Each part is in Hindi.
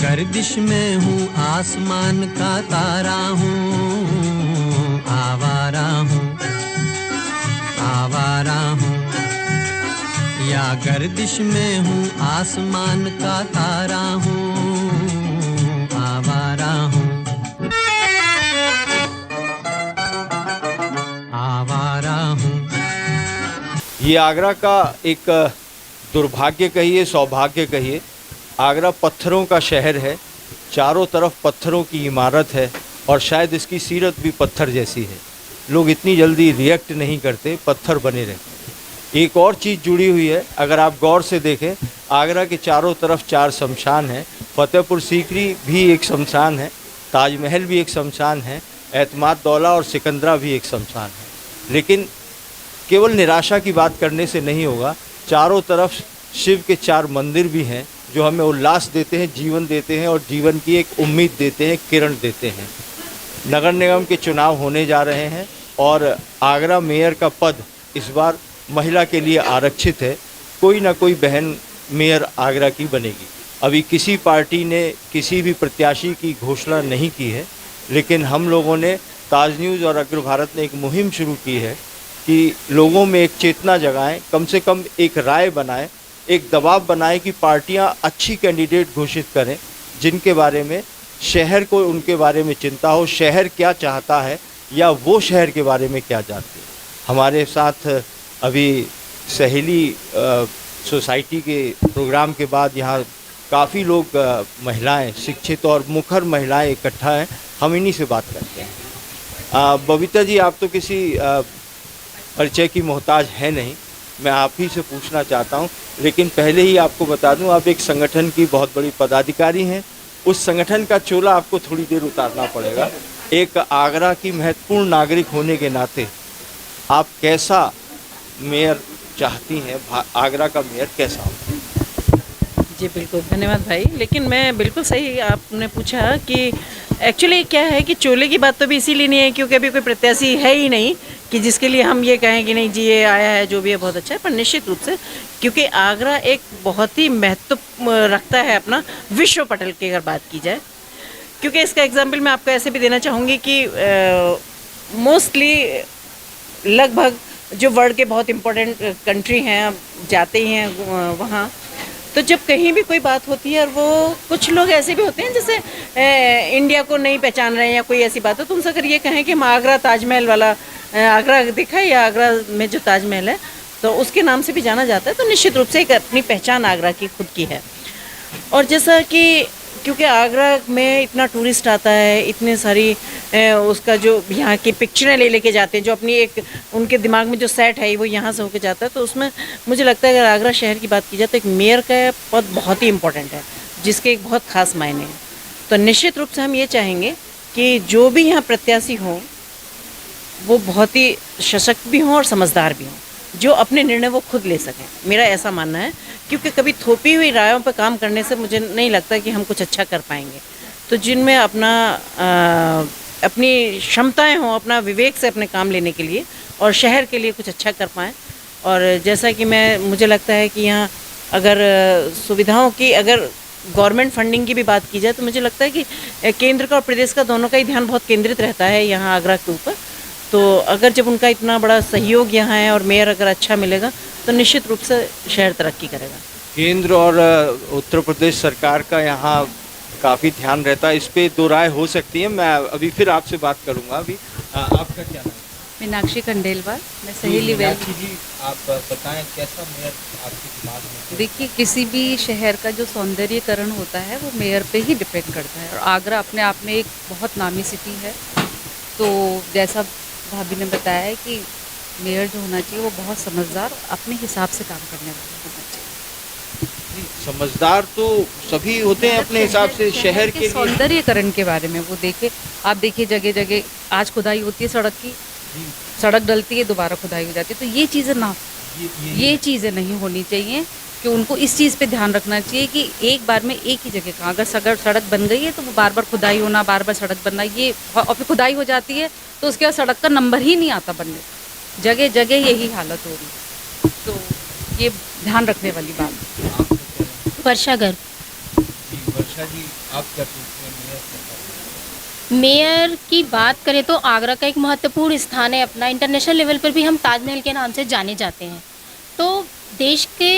गर्दिश में हूँ आसमान का तारा हूँ, आवारा हूँ, आवारा हूँ। या गर्दिश में हूँ आसमान का तारा हूँ, आवारा हूँ, आवारा हूँ। ये आगरा का एक दुर्भाग्य कहिए, सौभाग्य कहिए। आगरा पत्थरों का शहर है, चारों तरफ पत्थरों की इमारत है और शायद इसकी सीरत भी पत्थर जैसी है। लोग इतनी जल्दी रिएक्ट नहीं करते, पत्थर बने रहते। एक और चीज़ जुड़ी हुई है, अगर आप गौर से देखें, आगरा के चारों तरफ 4 शमशान हैं। फतेहपुर सीकरी भी एक शमशान है, ताजमहल भी एक शमशान है, एतमाद दौला और सिकंदरा भी एक शमशान है। लेकिन केवल निराशा की बात करने से नहीं होगा। चारों तरफ शिव के 4 मंदिर भी हैं जो हमें उल्लास देते हैं, जीवन देते हैं और जीवन की एक उम्मीद देते हैं, किरण देते हैं। नगर निगम के चुनाव होने जा रहे हैं और आगरा मेयर का पद इस बार महिला के लिए आरक्षित है। कोई ना कोई बहन मेयर आगरा की बनेगी। अभी किसी पार्टी ने किसी भी प्रत्याशी की घोषणा नहीं की है, लेकिन हम लोगों ने, ताज न्यूज़ और अग्र भारत ने एक मुहिम शुरू की है कि लोगों में एक चेतना जगाएं, कम से कम एक राय बनाएं, एक दबाव बनाएं कि पार्टियां अच्छी कैंडिडेट घोषित करें जिनके बारे में शहर को, उनके बारे में चिंता हो, शहर क्या चाहता है या वो शहर के बारे में क्या चाहते हैं। हमारे साथ अभी सहेली सोसाइटी के प्रोग्राम के बाद यहाँ काफ़ी लोग, महिलाएं, शिक्षित और मुखर महिलाएं इकट्ठा हैं। हम इन्हीं से बात करते हैं। बबीता जी, आप तो किसी परिचय की मोहताज है नहीं, मैं आप ही से पूछना चाहता हूं। लेकिन पहले ही आपको बता दूं, आप एक संगठन की बहुत बड़ी पदाधिकारी हैं। उस संगठन का चोला आपको थोड़ी देर उतारना पड़ेगा। एक आगरा की महत्वपूर्ण नागरिक होने के नाते आप कैसा मेयर चाहती हैं? आगरा का मेयर कैसा हो? जी बिल्कुल, धन्यवाद भाई। लेकिन मैं बिल्कुल सही आपने पूछा कि एक्चुअली क्या है कि चोले की बात तो भी इसीलिए नहीं है क्योंकि अभी कोई प्रत्याशी है ही नहीं कि जिसके लिए हम ये कहें कि नहीं जी ये आया है, जो भी है बहुत अच्छा है। पर निश्चित रूप से क्योंकि आगरा एक बहुत ही महत्व रखता है अपना विश्व पटल की अगर बात की जाए, क्योंकि इसका एग्जाम्पल मैं आपको ऐसे भी देना चाहूँगी कि मोस्टली लगभग जो वर्ल्ड के बहुत इम्पोर्टेंट कंट्री हैं, आप जाते ही हैं वहाँ, तो जब कहीं भी कोई बात होती है और वो कुछ लोग ऐसे भी होते हैं जैसे इंडिया को नहीं पहचान रहे हैं या कोई ऐसी बात हो, तो उनसे अगर ये कहें कि हम आगरा ताजमहल वाला, आगरा देखा है या आगरा में जो ताजमहल है तो उसके नाम से भी जाना जाता है, तो निश्चित रूप से एक अपनी पहचान आगरा की खुद की है। और जैसा कि क्योंकि आगरा में इतना टूरिस्ट आता है, इतने सारी उसका जो यहाँ की पिक्चरें ले लेके जाते हैं, जो अपनी एक उनके दिमाग में जो सेट है वो यहाँ से होके जाता है, तो उसमें मुझे लगता है अगर आगरा शहर की बात की जाए तो एक मेयर का पद बहुत ही इम्पोर्टेंट है, जिसके एक बहुत ख़ास मायने हैं। तो निश्चित रूप से हम ये चाहेंगे कि जो भी यहाँ प्रत्याशी हों वो बहुत ही सशक्त भी हों और समझदार भी हों, जो अपने निर्णय वो खुद ले सकें। मेरा ऐसा मानना है, क्योंकि कभी थोपी हुई रायों पर काम करने से मुझे नहीं लगता कि हम कुछ अच्छा कर पाएंगे। तो जिनमें अपनी क्षमताएं हों, अपना विवेक से अपने काम लेने के लिए और शहर के लिए कुछ अच्छा कर पाएँ। और जैसा कि मुझे लगता है कि यहाँ अगर सुविधाओं की, अगर गवर्नमेंट फंडिंग की भी बात की जाए तो मुझे लगता है कि केंद्र का और प्रदेश का दोनों का ही ध्यान बहुत केंद्रित रहता है यहाँ आगरा के ऊपर। तो अगर जब उनका इतना बड़ा सहयोग यहाँ है और मेयर अगर अच्छा मिलेगा तो निश्चित रूप से शहर तरक्की करेगा। केंद्र और उत्तर प्रदेश सरकार का यहाँ काफ़ी ध्यान रहता है, इस पे दो राय हो सकती है। मैं अभी फिर आपसे बात करूँगा। अभी आपका क्या नाम है? मीनाक्षी खंडेलवाल, मैं सहेली वेल। जी, आप बताएं कैसा मेयर आपके दिमाग में है? देखिए, किसी भी शहर का जो सौंदर्यीकरण होता है वो मेयर पे ही डिपेंड करता है, और आगरा अपने आप में एक बहुत नामी सिटी है। तो जैसा भाभी ने बताया है कि मेयर जो होना चाहिए वो बहुत समझदार, अपने हिसाब से काम करने वाला होना चाहिए। समझदार तो सभी होते हैं अपने हिसाब से। शहर के सौंदर्यीकरण के बारे में वो देखे, आप देखिए जगह जगह आज खुदाई होती है सड़क की, सड़क डलती है दोबारा खुदाई हो जाती है, तो ये चीज़ें ना, ये चीज़ें नहीं होनी चाहिए। कि उनको इस चीज़ पे ध्यान रखना चाहिए कि एक बार में एक ही जगह का अगर सड़क बन गई है तो वो बार बार खुदाई होना, बार बार सड़क बनना, ये और फिर खुदाई हो जाती है तो उसके बाद सड़क का नंबर ही नहीं आता बनने, जगह जगह यही हालत हो रही। तो ये ध्यान रखने वाली बात। वर्षा गर्ग। वर्षा वर्षा जी, आप क्या सोचते हैं मेयर मेयर की बात करें तो आगरा का एक महत्वपूर्ण स्थान है अपना। इंटरनेशनल लेवल पर भी हम ताजमहल के नाम से जाने जाते हैं। तो देश के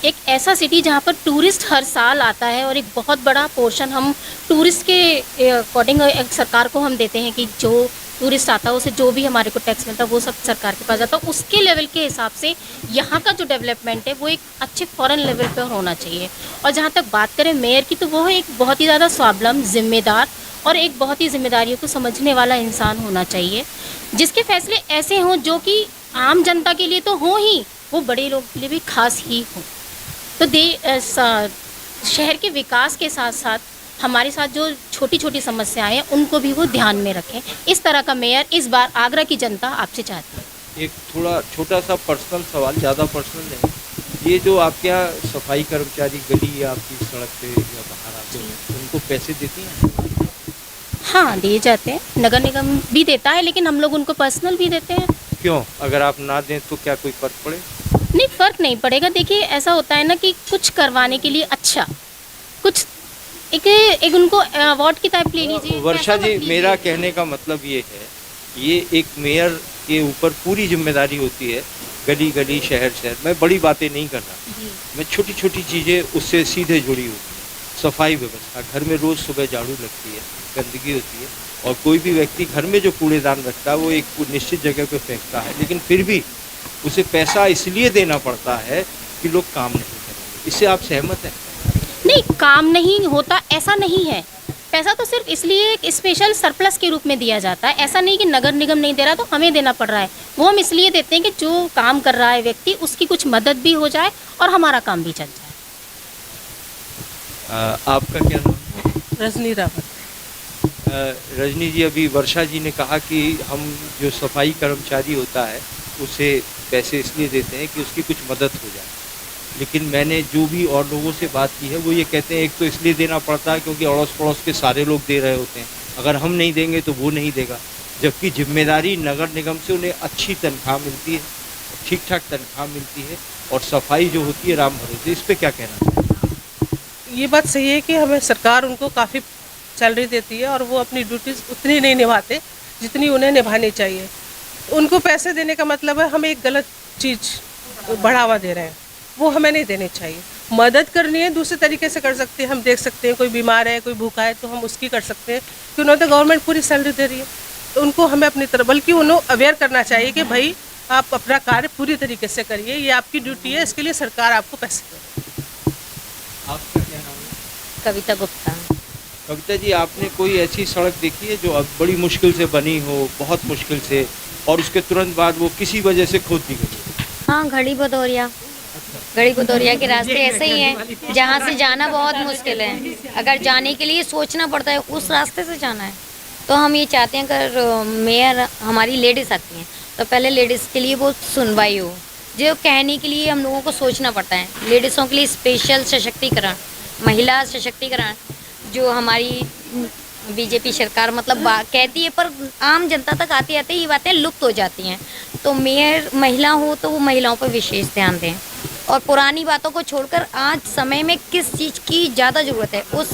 एक ऐसा सिटी जहाँ पर टूरिस्ट हर साल आता है और एक बहुत बड़ा पोर्शन हम टूरिस्ट के अकॉर्डिंग सरकार को हम देते हैं कि जो टूरिस्ट आता है उसे जो भी हमारे को टैक्स मिलता है वो सब सरकार के पास जाता है। उसके लेवल के हिसाब से यहाँ का जो डेवलपमेंट है वो एक अच्छे फॉरेन लेवल पर होना चाहिए। और जहाँ तक बात करें मेयर की, तो वो एक बहुत ही ज़्यादा स्वावलंबी, जिम्मेदार और एक बहुत ही जिम्मेदारियों को समझने वाला इंसान होना चाहिए, जिसके फैसले ऐसे हों जो कि आम जनता के लिए तो हों ही, वो बड़े लोगों के लिए भी खास ही हों। तो शहर के विकास के साथ साथ हमारे साथ जो छोटी छोटी समस्याएं हैं उनको भी वो ध्यान में रखें। इस तरह का मेयर इस बार आगरा की जनता आपसे चाहती है। एक थोड़ा छोटा सा पर्सनल सवाल, ज़्यादा पर्सनल नहीं, ये जो आपके यहाँ सफाई कर्मचारी गली या आपकी सड़क पे या बाहर आते हैं, उनको पैसे देती हैं? हाँ, दिए जाते हैं। नगर निगम भी देता है, लेकिन हम लोग उनको पर्सनल भी देते हैं। क्यों? अगर आप ना दें तो क्या कोई फर्क पड़े? नहीं, फ़र्क नहीं पड़ेगा। देखिए, ऐसा होता है ना कि कुछ करवाने के लिए अच्छा कुछ एक उनको अवार्ड की टाइप ले लीजिए। वर्षा जी, मेरा कहने का मतलब ये है, ये एक मेयर के ऊपर पूरी जिम्मेदारी होती है, गली गली शहर शहर। मैं बड़ी बातें नहीं कर रहा, मैं छोटी छोटी चीज़ें उससे सीधे जुड़ी होती हैं। सफाई व्यवस्था, घर में रोज़ सुबह झाड़ू लगती है, गंदगी होती है, और कोई भी व्यक्ति घर में जो कूड़ेदान रखता है वो एक निश्चित जगह पे फेंकता है, लेकिन फिर भी उसे पैसा इसलिए देना पड़ता है कि लोग काम नहीं करेंगे। इससे आप सहमत हैं? नहीं, काम नहीं होता ऐसा नहीं है। पैसा तो सिर्फ इसलिए एक स्पेशल सरप्लस के रूप में दिया जाता है। ऐसा नहीं कि नगर निगम नहीं दे रहा तो हमें देना पड़ रहा है। वो हम इसलिए देते हैं कि जो काम कर रहा है व्यक्ति, उसकी कुछ मदद भी हो जाए और हमारा काम भी चल जाए। आपका क्या नाम है? रजनी रावत। रजनी जी, अभी वर्षा जी ने कहा कि हम जो सफाई कर्मचारी होता है उसे पैसे इसलिए देते हैं कि उसकी कुछ मदद हो जाए, लेकिन मैंने जो भी और लोगों से बात की है वो ये कहते हैं एक तो इसलिए देना पड़ता है क्योंकि अड़ोस पड़ोस के सारे लोग दे रहे होते हैं, अगर हम नहीं देंगे तो वो नहीं देगा, जबकि जिम्मेदारी नगर निगम से उन्हें अच्छी तनख्वाह मिलती है, ठीक ठाक तनख्वाह मिलती है, और सफाई जो होती है राम भरोसे। इस पर क्या कहना है? ये बात सही है कि हमें सरकार उनको काफ़ी सैलरी देती है और वो अपनी ड्यूटीज़ उतनी नहीं निभाते जितनी उन्हें निभानी चाहिए। उनको पैसे देने का मतलब है हम एक गलत चीज़ बढ़ावा दे रहे हैं, वो हमें नहीं देनी चाहिए। मदद करनी है दूसरे तरीके से कर सकते हैं। हम देख सकते हैं कोई बीमार है, कोई भूखा है, तो हम उसकी कर सकते हैं कि उन्होंने तो गवर्नमेंट पूरी सैलरी दे रही है, तो उनको हमें अपनी तरफ, बल्कि उन्हें अवेयर करना चाहिए कि भाई आप अपना कार्य पूरी तरीके से करिए, ये आपकी ड्यूटी है, इसके लिए सरकार आपको पैसे दे। आपका क्या नाम है? कविता गुप्ता। कविता जी, आपने कोई ऐसी सड़क देखी है जो अब बड़ी मुश्किल से बनी हो, बहुत मुश्किल से, और उसके तुरंत बाद वो किसी वजह से खोद दी गई? हाँ, घड़ी भदौरिया के रास्ते ऐसे ही हैं, जहाँ से जाना बहुत मुश्किल है। अगर जाने के लिए सोचना पड़ता है, उस रास्ते से जाना है। तो हम ये चाहते हैं अगर मेयर हमारी लेडीज़ आती हैं तो पहले लेडीज़ के लिए वो सुनवाई हो। जो कहने के लिए हम लोगों को सोचना पड़ता है, लेडीज़ों के लिए स्पेशल सशक्तिकरण, महिला सशक्तिकरण जो हमारी बीजेपी सरकार मतलब कहती है, पर आम जनता तक आते आते ये बातें लुप्त हो जाती हैं। तो मेयर महिला हो तो वो महिलाओं पर विशेष ध्यान दें, और पुरानी बातों को छोड़कर आज समय में किस चीज़ की ज़्यादा ज़रूरत है उस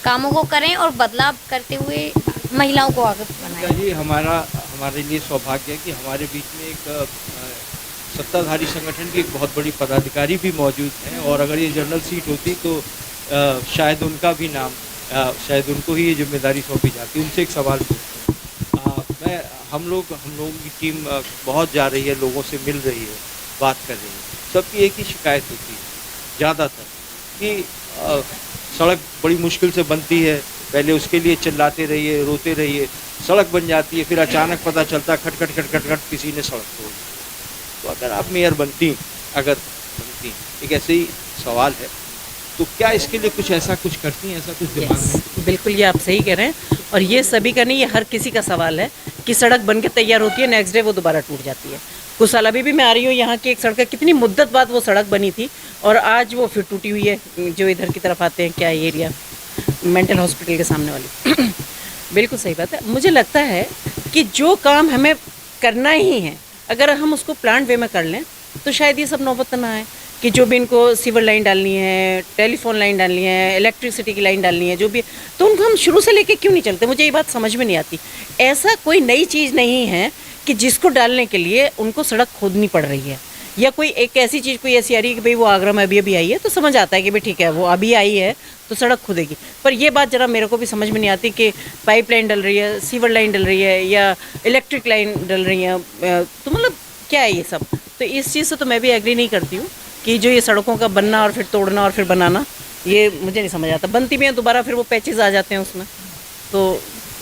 कामों को करें और बदलाव करते हुए महिलाओं को आगे बनाएं। जी, हमारे लिए सौभाग्य है कि हमारे बीच में एक सत्ताधारी संगठन की एक बहुत बड़ी पदाधिकारी भी मौजूद हैं, और अगर ये जनरल सीट होती तो शायद उनका भी नाम, शायद उनको ही ये जिम्मेदारी सौंपी जाती। उनसे एक सवाल पूछूं, हम लोगों की टीम बहुत जा रही है, लोगों से मिल रही है, बात कर रही है, सबकी एक ही शिकायत होती है ज़्यादातर कि सड़क बड़ी मुश्किल से बनती है, पहले उसके लिए चिल्लाते रहिए, रोते रहिए, सड़क बन जाती है, फिर अचानक पता चलता खट खट खट खट खट किसी ने सड़क तोड़ दी। तो अगर आप मेयर बनती, एक ऐसे ही सवाल है, तो क्या इसके लिए कुछ ऐसा कुछ करती हैं, ऐसा कुछ दिमाग में? बिल्कुल, ये आप सही कह रहे हैं, और ये सभी का नहीं, ये हर किसी का सवाल है कि सड़क बन के तैयार होती है, नेक्स्ट डे वो दोबारा टूट जाती है। कुछ साल अभी भी मैं आ रही हूँ, यहाँ की एक सड़क, कितनी मुद्दत बाद वो सड़क बनी थी और आज वो फिर टूटी हुई है। जो इधर की तरफ आते हैं, क्या एरिया मेंटल हॉस्पिटल के सामने वाली बिल्कुल सही बात है। मुझे लगता है कि जो काम हमें करना ही है, अगर हम उसको प्लान वे में कर लें तो शायद ये सब नौबत ना आए। कि जो भी इनको सीवर लाइन डालनी है, टेलीफोन लाइन डालनी है, इलेक्ट्रिसिटी की लाइन डालनी है, जो भी, तो उनको हम शुरू से लेके क्यों नहीं चलते? मुझे ये बात समझ में नहीं आती। ऐसा कोई नई चीज़ नहीं है कि जिसको डालने के लिए उनको सड़क खोदनी पड़ रही है, या कोई एक ऐसी चीज़ कोई ऐसी आ रही है कि भाई वो आगरा में अभी आई है तो समझ आता है कि भाई ठीक है वो अभी आई है तो सड़क खुदेगी। पर ये बात ज़रा मेरे को भी समझ में नहीं आती कि पाइप लाइन डल रही है, सीवर लाइन डल रही है या इलेक्ट्रिक लाइन डल रही है, तो मतलब क्या है ये सब? तो इस चीज़ से तो मैं भी एग्री नहीं करती हूँ कि जो ये सड़कों का बनना और फिर तोड़ना और फिर बनाना, ये मुझे नहीं समझ आता। बनती भी हैं दोबारा फिर वो पैचेज आ जाते हैं उसमें, तो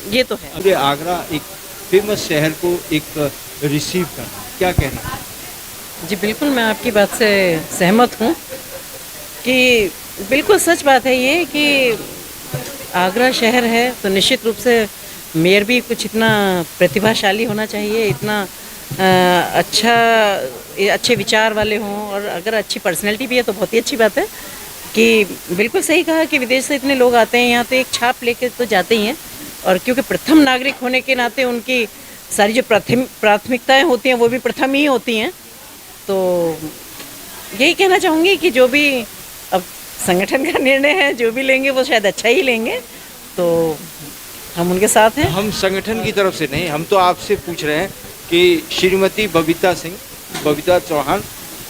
ये तो है। पूरे आगरा एक फेमस शहर को एक रिसीव करना, क्या कहना? जी बिल्कुल, मैं आपकी बात से सहमत हूँ कि बिल्कुल सच बात है ये कि आगरा शहर है तो निश्चित रूप से मेयर भी कुछ इतना प्रतिभाशाली होना चाहिए, इतना अच्छे विचार वाले हों, और अगर अच्छी पर्सनैलिटी भी है तो बहुत ही अच्छी बात है। कि बिल्कुल सही कहा कि विदेश से इतने लोग आते हैं यहाँ, तो एक छाप लेके तो जाते ही हैं, और क्योंकि प्रथम नागरिक होने के नाते उनकी सारी जो प्राथमिकताएं होती हैं वो भी प्रथम ही होती हैं। तो यही कहना चाहूँगी कि जो भी अब संगठन का निर्णय है, जो भी लेंगे वो शायद अच्छा ही लेंगे, तो हम उनके साथ हैं। हम संगठन की तरफ से नहीं, हम तो आपसे पूछ रहे हैं कि श्रीमती बबीता चौहान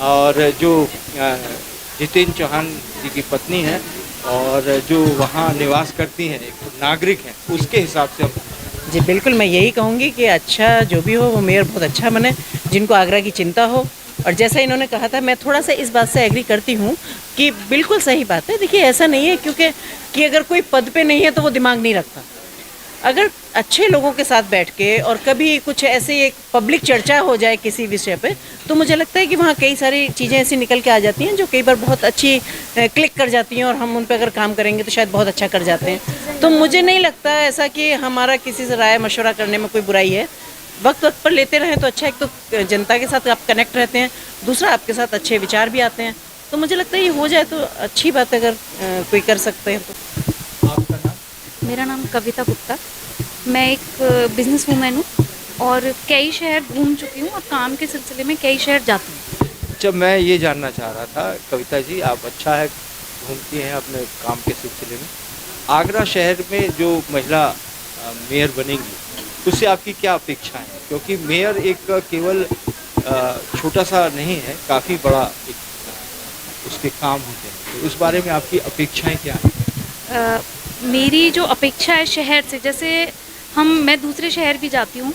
और जो जितेंद्र चौहान जी की पत्नी है और जो वहाँ निवास करती हैं, एक नागरिक हैं, उसके हिसाब से हम। जी बिल्कुल, मैं यही कहूँगी कि अच्छा जो भी हो वो मेयर बहुत अच्छा बने, जिनको आगरा की चिंता हो। और जैसा इन्होंने कहा था, मैं थोड़ा सा इस बात से एग्री करती हूँ कि बिल्कुल सही बात है। देखिए ऐसा नहीं है क्योंकि कि अगर कोई पद पे नहीं है तो वो दिमाग नहीं रखता। अगर अच्छे लोगों के साथ बैठ के और कभी कुछ ऐसे एक पब्लिक चर्चा हो जाए किसी विषय पे, तो मुझे लगता है कि वहाँ कई सारी चीज़ें ऐसी निकल के आ जाती हैं जो कई बार बहुत अच्छी क्लिक कर जाती हैं, और हम उन पर अगर काम करेंगे तो शायद बहुत अच्छा कर जाते हैं। तो मुझे नहीं लगता ऐसा कि हमारा किसी से राय मशवरा करने में कोई बुराई है। वक्त वक्त पर लेते रहें तो अच्छा, एक तो जनता के साथ आप कनेक्ट रहते हैं, दूसरा आपके साथ अच्छे विचार भी आते हैं। तो मुझे लगता है ये हो जाए तो अच्छी बात है, अगर कोई कर सकते हैं तो। आपका नाम? मेरा नाम कविता गुप्ता, मैं एक बिजनेस वूमेन हूँ और कई शहर घूम चुकी हूँ और काम के सिलसिले में कई शहर जाती हूँ। जब मैं ये जानना चाह रहा था, कविता जी आप अच्छा है घूमती हैं अपने काम के सिलसिले में, आगरा शहर में जो महिला मेयर बनेंगी उससे आपकी क्या अपेक्षा है? क्योंकि मेयर एक केवल छोटा सा नहीं है, काफ़ी बड़ा एक उसके काम होते हैं, तो उस बारे में आपकी अपेक्षाएं क्या हैं? मेरी जो अपेक्षा है शहर से, जैसे मैं दूसरे शहर भी जाती हूँ,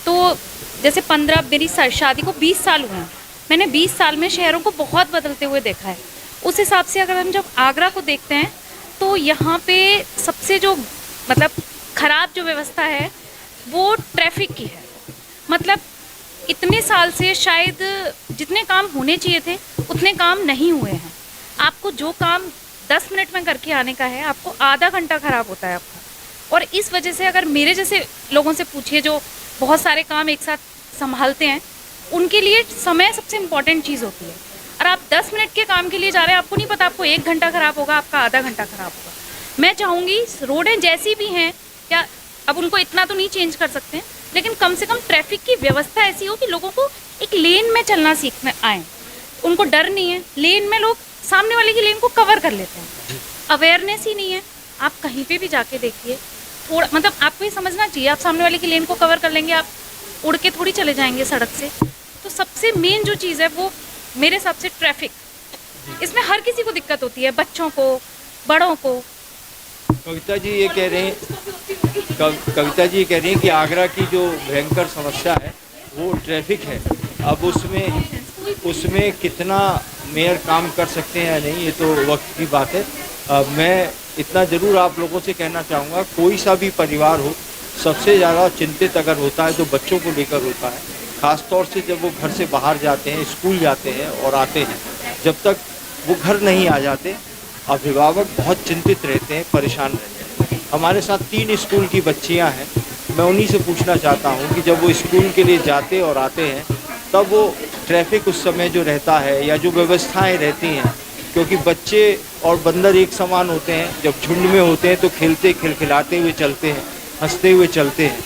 तो जैसे मेरी शादी को 20 साल हुए हैं, मैंने 20 साल में शहरों को बहुत बदलते हुए देखा है। उस हिसाब से अगर हम जब आगरा को देखते हैं तो यहाँ पे सबसे जो मतलब ख़राब जो व्यवस्था है वो ट्रैफिक की है। मतलब इतने साल से शायद जितने काम होने चाहिए थे उतने काम नहीं हुए हैं। आपको जो काम 10 मिनट में करके आने का है, आपको आधा घंटा ख़राब होता है आपका। और इस वजह से अगर मेरे जैसे लोगों से पूछिए जो बहुत सारे काम एक साथ संभालते हैं, उनके लिए समय सबसे इम्पॉर्टेंट चीज़ होती है। और आप 10 मिनट के काम के लिए जा रहे हैं, आपको नहीं पता आपको 1 घंटा ख़राब होगा, आपका आधा घंटा ख़राब होगा। मैं चाहूँगी रोडें जैसी भी हैं, या अब उनको इतना तो नहीं चेंज कर सकते हैं, लेकिन कम से कम ट्रैफिक की व्यवस्था ऐसी हो कि लोगों को एक लेन में चलना सीखने आए। उनको डर नहीं है, लेन में लोग सामने वाले की लेन को कवर कर लेते हैं। अवेयरनेस ही नहीं है। आप कहीं पे भी जाके देखिए, थोड़ा मतलब आपको ये समझना चाहिए, आप सामने वाले की लेन को कवर कर लेंगे, आप उड़ के थोड़ी चले जाएंगे सड़क से। तो सबसे मेन जो चीज़ है वो मेरे हिसाब से ट्रैफिक, इसमें हर किसी को दिक्कत होती है, बच्चों को, बड़ों को। कविता जी ये कह रही हैं कि आगरा की जो भयंकर समस्या है वो ट्रैफिक है। अब उसमें कितना मेयर काम कर सकते हैं या नहीं, ये तो वक्त की बात है। मैं इतना ज़रूर आप लोगों से कहना चाहूँगा, कोई सा भी परिवार हो, सबसे ज़्यादा चिंतित अगर होता है तो बच्चों को लेकर होता है। ख़ास तौर से जब वो घर से बाहर जाते हैं, स्कूल जाते हैं और आते हैं, जब तक वो घर नहीं आ जाते अभिभावक बहुत चिंतित रहते हैं, परेशान रहते हैं। हमारे साथ 3 स्कूल की बच्चियां हैं, मैं उन्हीं से पूछना चाहता हूं कि जब वो स्कूल के लिए जाते और आते हैं तब वो ट्रैफिक उस समय जो रहता है या जो व्यवस्थाएं रहती हैं, क्योंकि बच्चे और बंदर एक समान होते हैं, जब झुंड में होते हैं तो खेलते खिलखिलाते हुए चलते हैं, हंसते हुए चलते हैं,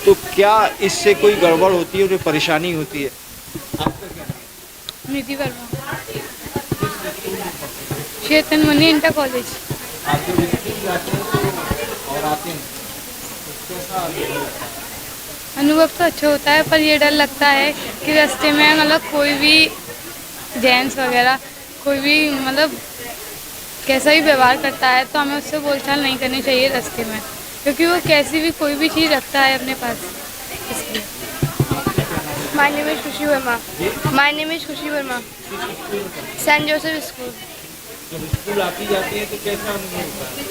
तो क्या इससे कोई गड़बड़ होती है, उन्हें परेशानी होती है? आपका क्या? निधि वर्मा। चेतन मुनि इंटर कॉलेज। आप जब स्कूल जाते हैं तो और आते हैं तो कैसा अनुभव होता है? अनुभव तो अच्छा होता है, पर ये डर लगता है कि रास्ते में मतलब कोई भी जेंट्स वगैरह कोई भी मतलब कैसा भी व्यवहार करता है तो हमें उससे बोलचाल नहीं करनी चाहिए रास्ते में, क्योंकि वो कैसी भी कोई भी चीज़ रखता है अपने पास, इसलिए। My name is Khushi Verma. My name is Khushi Verma. Saint Joseph school. जब स्कूल आती जाती है तो कैसा अनुभव होता है?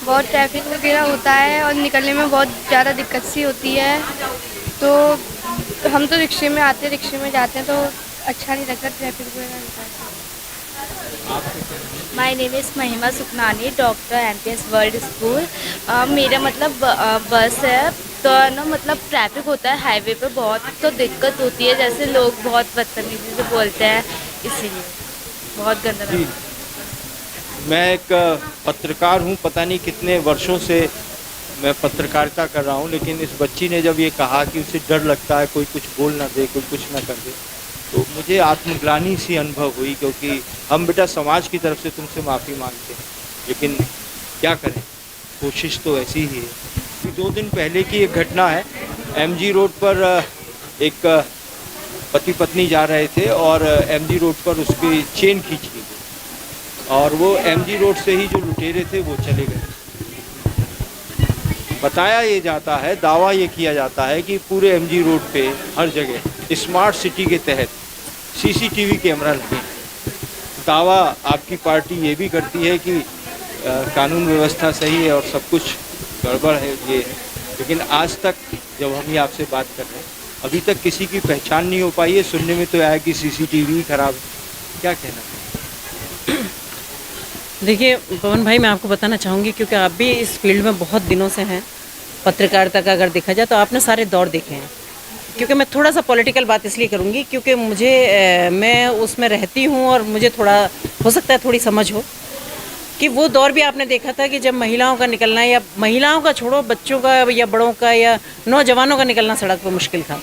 बहुत ट्रैफिक वगैरह होता है और निकलने में बहुत ज़्यादा दिक्कत सी होती है, तो हम तो रिक्शे में आते हैं, रिक्शे में जाते हैं तो अच्छा नहीं लगता, ट्रैफिक वगैरह होता है। माय नेम इज़ महिमा सुखनानी, डॉक्टर MPS वर्ल्ड स्कूल। मेरा मतलब बस है तो ना मतलब ट्रैफिक होता है हाईवे पे बहुत, तो दिक्कत होती है, जैसे लोग बहुत बदतमीजी से बोलते हैं, इसीलिए बहुत गंदा लगता है। मैं एक पत्रकार हूँ, पता नहीं कितने वर्षों से मैं पत्रकारिता कर रहा हूँ, लेकिन इस बच्ची ने जब ये कहा कि उसे डर लगता है कोई कुछ बोल ना दे, कोई कुछ ना कर दे, तो मुझे आत्मग्लानि सी अनुभव हुई, क्योंकि हम बेटा समाज की तरफ से तुमसे माफ़ी मांगते हैं, लेकिन क्या करें, कोशिश तो ऐसी ही है। 2 दिन पहले की एक घटना है, MG रोड पर एक पति पत्नी जा रहे थे और MG रोड पर उसकी चेन खींच ली गई और वो MG रोड से ही जो लुटेरे थे वो चले गए। बताया ये जाता है, दावा ये किया जाता है कि पूरे MG रोड पे हर जगह स्मार्ट सिटी के तहत CCTV कैमरा लगे। दावा आपकी पार्टी ये भी करती है कि कानून व्यवस्था सही है और सब कुछ गड़बड़ है ये, लेकिन आज तक जब हम ये आपसे बात कर रहे हैं अभी तक किसी की पहचान नहीं हो पाई है। सुनने में तो आया कि CCTV खराब है, क्या कहना है? देखिए पवन भाई, मैं आपको बताना चाहूँगी क्योंकि आप भी इस फील्ड में बहुत दिनों से हैं, पत्रकारिता का अगर देखा जाए तो आपने सारे दौर देखे हैं। क्योंकि मैं थोड़ा सा पॉलिटिकल बात इसलिए करूँगी क्योंकि मैं उसमें रहती हूँ और मुझे थोड़ा हो सकता है थोड़ी समझ हो कि वो दौर भी आपने देखा था कि जब महिलाओं का निकलना, या महिलाओं का छोड़ो, बच्चों का या बड़ों का या नौजवानों का निकलना सड़क पर मुश्किल था।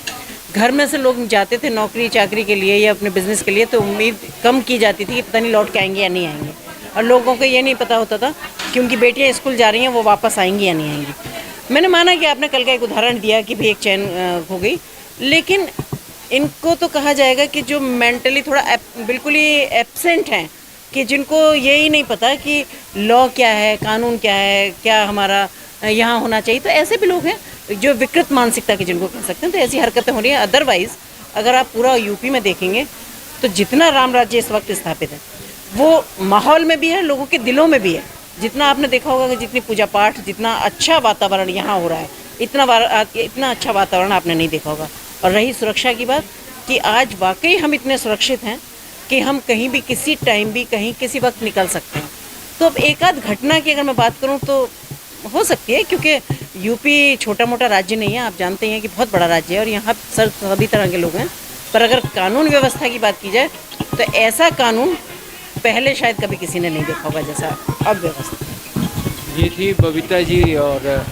घर में से लोग जाते थे नौकरी चाकरी के लिए या अपने बिजनेस के लिए, तो उम्मीद कम की जाती थी कि पता नहीं लौट के आएंगे या नहीं आएंगे, और लोगों को ये नहीं पता होता था कि उनकी बेटियाँ स्कूल जा रही हैं, वो वापस आएंगी या नहीं आएंगी। मैंने माना कि आपने कल का एक उदाहरण दिया कि भाई एक चैन हो गई, लेकिन इनको तो कहा जाएगा कि जो मेंटली थोड़ा बिल्कुल ही एब्सेंट हैं, कि जिनको यही नहीं पता कि लॉ क्या है, कानून क्या है, क्या हमारा यहाँ होना चाहिए। तो ऐसे भी लोग हैं जो विकृत मानसिकता के जिनको कह सकते हैं, तो ऐसी हरकतें हो रही हैं। अदरवाइज़ अगर आप पूरा यूपी में देखेंगे तो जितना राम राज्य इस वक्त स्थापित है वो माहौल में भी है, लोगों के दिलों में भी है। जितना आपने देखा होगा कि जितनी पूजा पाठ, जितना अच्छा वातावरण यहाँ हो रहा है, इतना अच्छा वातावरण आपने नहीं देखा होगा। और रही सुरक्षा की बात, कि आज वाकई हम इतने सुरक्षित हैं कि हम कहीं भी किसी टाइम भी कहीं किसी वक्त निकल सकते हैं। तो अब एक आध घटना की अगर मैं बात करूं तो हो सकती है, क्योंकि यूपी छोटा मोटा राज्य नहीं है, आप जानते हैं कि बहुत बड़ा राज्य है और यहाँ सभी तरह के लोग हैं। पर अगर कानून व्यवस्था की बात की जाए तो ऐसा कानून पहले शायद कभी किसी ने नहीं देखा होगा जैसा अब व्यवस्था। ये थी बबीता जी, और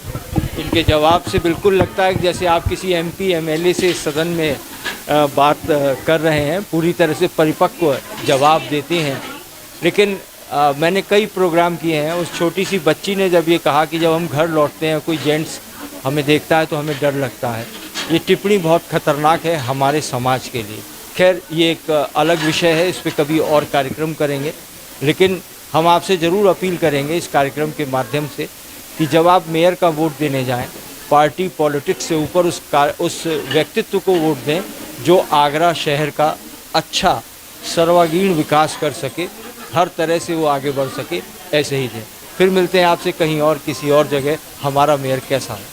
इनके जवाब से बिल्कुल लगता है कि जैसे आप किसी MP MLA से सदन में बात कर रहे हैं, पूरी तरह से परिपक्व जवाब देते हैं। लेकिन मैंने कई प्रोग्राम किए हैं, उस छोटी सी बच्ची ने जब ये कहा कि जब हम घर लौटते हैं कोई जेंट्स हमें देखता है तो हमें डर लगता है, ये टिप्पणी बहुत ख़तरनाक है हमारे समाज के लिए। खैर ये एक अलग विषय है, इस पर कभी और कार्यक्रम करेंगे, लेकिन हम आपसे ज़रूर अपील करेंगे इस कार्यक्रम के माध्यम से कि जब आप मेयर का वोट देने जाएं, पार्टी पॉलिटिक्स से ऊपर उस व्यक्तित्व को वोट दें जो आगरा शहर का अच्छा सर्वांगीण विकास कर सके, हर तरह से वो आगे बढ़ सके, ऐसे ही दें। फिर मिलते हैं आपसे कहीं और किसी और जगह। हमारा मेयर कैसा है।